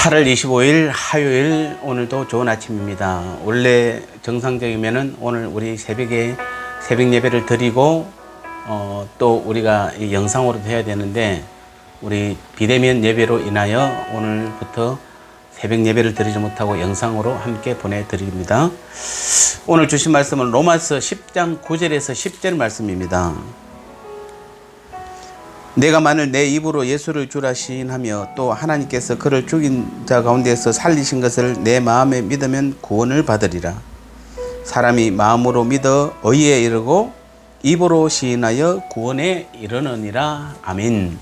8월 25일 화요일, 오늘도 좋은 아침입니다. 원래 정상적이면은 오늘 우리 새벽 예배를 드리고 또 우리가 이 영상으로도 해야 되는데, 우리 비대면 예배로 인하여 오늘부터 새벽 예배를 드리지 못하고 영상으로 함께 보내드립니다. 오늘 주신 말씀은 로마서 10장 9절에서 10절 말씀입니다. 내가 만일 내 입으로 예수를 주라 시인하며 또 하나님께서 그를 죽인 자 가운데서 살리신 것을 내 마음에 믿으면 구원을 받으리라. 사람이 마음으로 믿어 의에 이르고 입으로 시인하여 구원에 이르느니라. 아멘.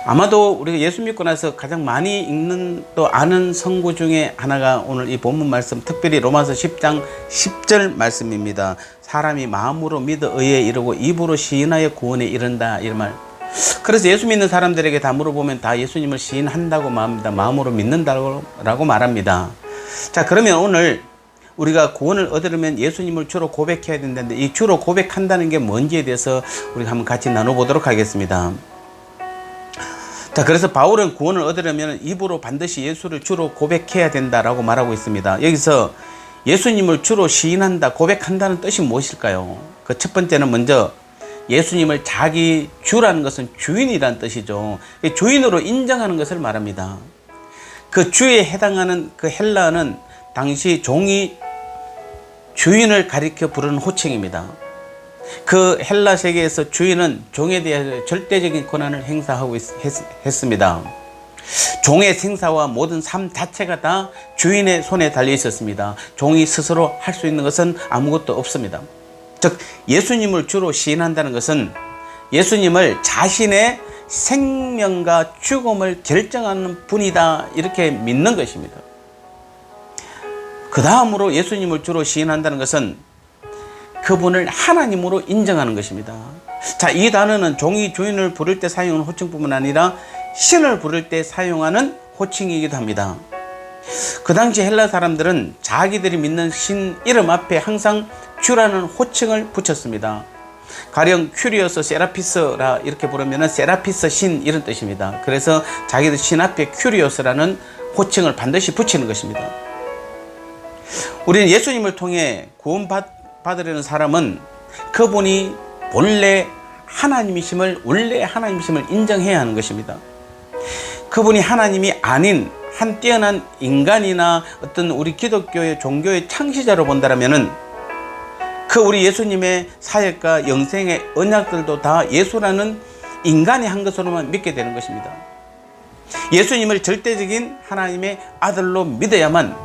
아마도 우리가 예수 믿고 나서 가장 많이 읽는 또 아는 성구 중에 하나가 오늘 이 본문 말씀, 특별히 로마서 10장 10절 말씀입니다. 사람이 마음으로 믿어 의에 이르고 입으로 시인하여 구원에 이른다, 이런 말. 그래서 예수 믿는 사람들에게 다 물어보면 다 예수님을 시인한다고 말합니다. 마음으로 믿는다고 말합니다. 자, 그러면 오늘 우리가 구원을 얻으려면 예수님을 주로 고백해야 된다는데, 이 주로 고백한다는 게 뭔지에 대해서 우리가 한번 같이 나눠보도록 하겠습니다. 자, 그래서 바울은 구원을 얻으려면 입으로 반드시 예수를 주로 고백해야 된다라고 말하고 있습니다. 여기서 예수님을 주로 시인한다, 고백한다는 뜻이 무엇일까요? 그 첫 번째는 먼저 예수님을 자기 주라는 것은 주인이라는 뜻이죠. 주인으로 인정하는 것을 말합니다. 그 주에 해당하는 그 헬라어는 당시 종이 주인을 가리켜 부르는 호칭입니다. 그 헬라 세계에서 주인은 종에 대해서 절대적인 권한을 행사하고 했습니다. 종의 생사와 모든 삶 자체가 다 주인의 손에 달려 있었습니다. 종이 스스로 할 수 있는 것은 아무것도 없습니다. 즉, 예수님을 주로 시인한다는 것은 예수님을 자신의 생명과 죽음을 결정하는 분이다, 이렇게 믿는 것입니다. 그 다음으로 예수님을 주로 시인한다는 것은 그분을 하나님으로 인정하는 것입니다. 자, 이 단어는 종이 주인을 부를 때 사용하는 호칭뿐만 아니라 신을 부를 때 사용하는 호칭이기도 합니다. 그 당시 헬라 사람들은 자기들이 믿는 신 이름 앞에 항상 주라는 호칭을 붙였습니다. 가령 큐리오스 세라피스라 이렇게 부르면 세라피스 신, 이런 뜻입니다. 그래서 자기들 신 앞에 큐리오스라는 호칭을 반드시 붙이는 것입니다. 우리는 예수님을 통해 구원받으려는 사람은 그분이 원래 하나님이심을 인정해야 하는 것입니다. 그분이 하나님이 아닌 한 뛰어난 인간이나 어떤 우리 기독교의 종교의 창시자로 본다면은 그 우리 예수님의 사역과 영생의 언약들도 다 예수라는 인간이 한 것으로만 믿게 되는 것입니다. 예수님을 절대적인 하나님의 아들로 믿어야만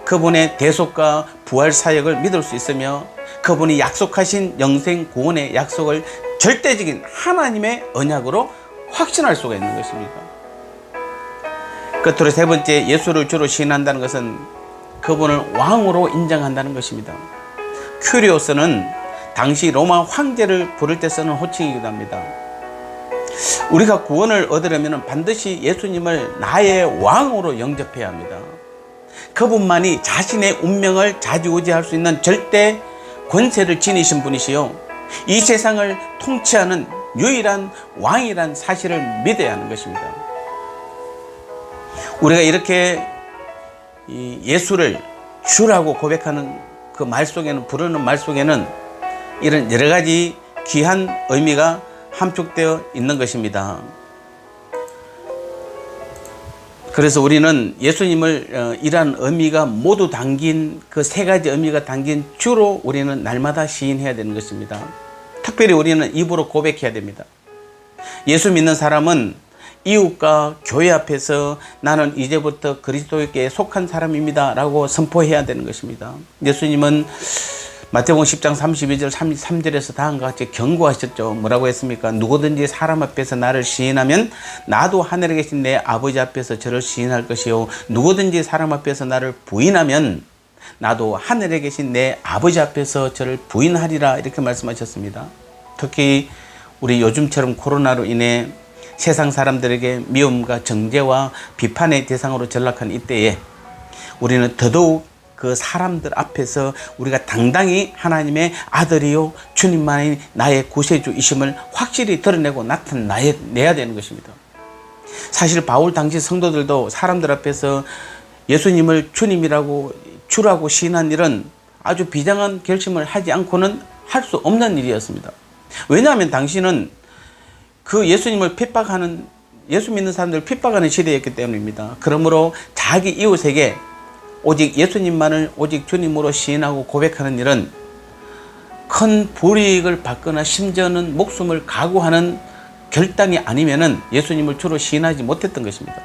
그분의 대속과 부활 사역을 믿을 수 있으며, 그분이 약속하신 영생 구원의 약속을 절대적인 하나님의 언약으로 확신할 수가 있는 것입니다. 끝으로 세 번째, 예수를 주로 시인한다는 것은 그분을 왕으로 인정한다는 것입니다. 큐리오스는 당시 로마 황제를 부를 때 쓰는 호칭이기도 합니다. 우리가 구원을 얻으려면 반드시 예수님을 나의 왕으로 영접해야 합니다. 그분만이 자신의 운명을 좌지우지할 수 있는 절대 권세를 지니신 분이시요, 이 세상을 통치하는 유일한 왕이란 사실을 믿어야 하는 것입니다. 우리가 이렇게 예수를 주라고 고백하는 그 말 속에는, 부르는 말 속에는 이런 여러 가지 귀한 의미가 함축되어 있는 것입니다. 그래서 우리는 예수님을 이러한 의미가 모두 담긴, 그 세 가지 의미가 담긴 주로 우리는 날마다 시인해야 되는 것입니다. 특별히 우리는 입으로 고백해야 됩니다. 예수 믿는 사람은 이웃과 교회 앞에서 나는 이제부터 그리스도께 속한 사람입니다 라고 선포해야 되는 것입니다. 예수님은 마태복음 10장 32절 33절에서 다음과 같이 경고하셨죠. 뭐라고 했습니까? 누구든지 사람 앞에서 나를 시인하면 나도 하늘에 계신 내 아버지 앞에서 저를 시인할 것이요, 누구든지 사람 앞에서 나를 부인하면 나도 하늘에 계신 내 아버지 앞에서 저를 부인하리라, 이렇게 말씀하셨습니다. 특히 우리 요즘처럼 코로나로 인해 세상 사람들에게 미움과 정죄와 비판의 대상으로 전락한 이때에 우리는 더더욱 그 사람들 앞에서 우리가 당당히 하나님의 아들이요 주님만이 나의 구세주이심을 확실히 드러내고 나타내야 되는 것입니다. 사실 바울 당시 성도들도 사람들 앞에서 예수님을 주님이라고 주라고 시인한 일은 아주 비장한 결심을 하지 않고는 할 수 없는 일이었습니다. 왜냐하면 당시는 그 예수님을 핍박하는, 예수 믿는 사람들을 핍박하는 시대였기 때문입니다. 그러므로 자기 이웃에게 오직 예수님만을 오직 주님으로 시인하고 고백하는 일은 큰 불이익을 받거나 심지어는 목숨을 각오하는 결단이 아니면은 예수님을 주로 시인하지 못했던 것입니다.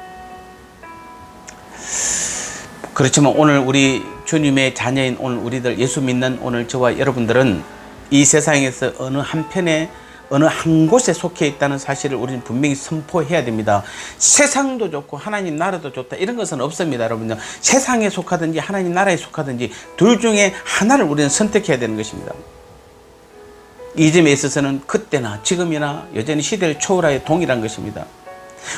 그렇지만 오늘 우리 주님의 자녀인 오늘 우리들, 예수 믿는 오늘 저와 여러분들은 이 세상에서 어느 한편에 어느 한 곳에 속해 있다는 사실을 우리는 분명히 선포해야 됩니다. 세상도 좋고 하나님 나라도 좋다 이런 것은 없습니다. 여러분요, 세상에 속하든지 하나님 나라에 속하든지 둘 중에 하나를 우리는 선택해야 되는 것입니다. 이 점에 있어서는 그때나 지금이나 여전히 시대를 초월하여 동일한 것입니다.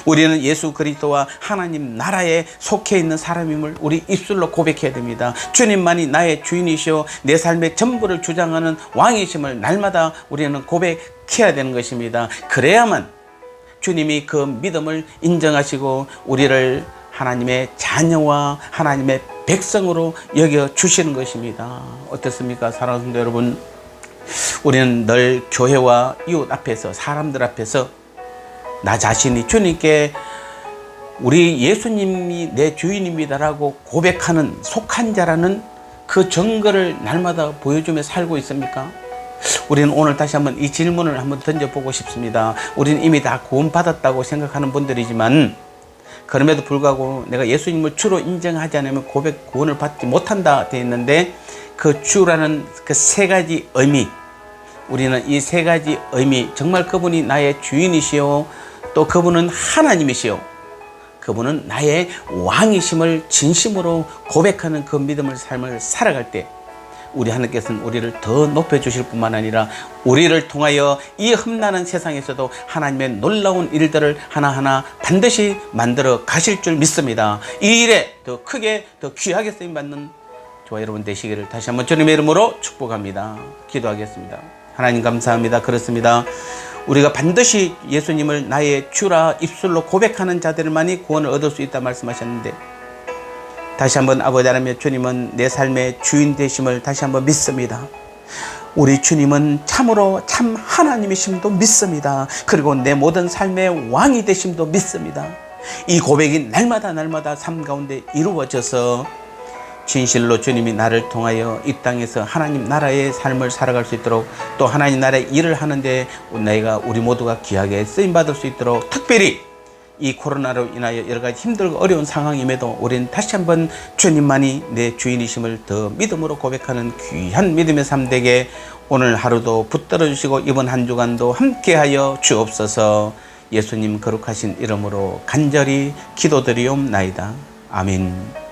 우리는 예수 그리스도와 하나님 나라에 속해 있는 사람임을 우리 입술로 고백해야 됩니다. 주님만이 나의 주인이시오 내 삶의 전부를 주장하는 왕이심을 날마다 우리는 고백해야 되는 것입니다. 그래야만 주님이 그 믿음을 인정하시고 우리를 하나님의 자녀와 하나님의 백성으로 여겨주시는 것입니다. 어떻습니까? 사랑하는 성도 여러분, 우리는 늘 교회와 이웃 앞에서, 사람들 앞에서 나 자신이 주님께 우리 예수님이 내 주인입니다라고 고백하는 속한 자라는 그 증거를 날마다 보여주며 살고 있습니까? 우리는 오늘 다시 한번 이 질문을 한번 던져보고 싶습니다. 우리는 이미 다 구원받았다고 생각하는 분들이지만 그럼에도 불구하고 내가 예수님을 주로 인정하지 않으면 구원을 받지 못한다 되어 있는데, 그 주라는 그 세 가지 의미, 우리는 이 세 가지 의미, 정말 그분이 나의 주인이시오, 또 그분은 하나님이시오, 그분은 나의 왕이심을 진심으로 고백하는 그 믿음의 삶을 살아갈 때 우리 하나님께서는 우리를 더 높여주실 뿐만 아니라 우리를 통하여 이 험난한 세상에서도 하나님의 놀라운 일들을 하나하나 반드시 만들어 가실 줄 믿습니다. 이 일에 더 크게 더 귀하게 쓰임받는 저와 여러분 되시기를 다시 한번 주님의 이름으로 축복합니다. 기도하겠습니다. 하나님 감사합니다. 그렇습니다. 우리가 반드시 예수님을 나의 주라 입술로 고백하는 자들만이 구원을 얻을 수 있다 말씀하셨는데, 다시 한번 아버지 하나님, 주님은 내 삶의 주인 되심을 다시 한번 믿습니다. 우리 주님은 참으로 참 하나님이심도 믿습니다. 그리고 내 모든 삶의 왕이 되심도 믿습니다. 이 고백이 날마다 삶 가운데 이루어져서 진실로 주님이 나를 통하여 이 땅에서 하나님 나라의 삶을 살아갈 수 있도록, 또 하나님 나라의 일을 하는데 우리 모두가 귀하게 쓰임받을 수 있도록, 특별히 이 코로나로 인하여 여러 가지 힘들고 어려운 상황임에도 우리는 다시 한번 주님만이 내 주인이심을 더 믿음으로 고백하는 귀한 믿음의 삶 되게 오늘 하루도 붙들어 주시고 이번 한 주간도 함께하여 주옵소서. 예수님 거룩하신 이름으로 간절히 기도드리옵나이다. 아멘.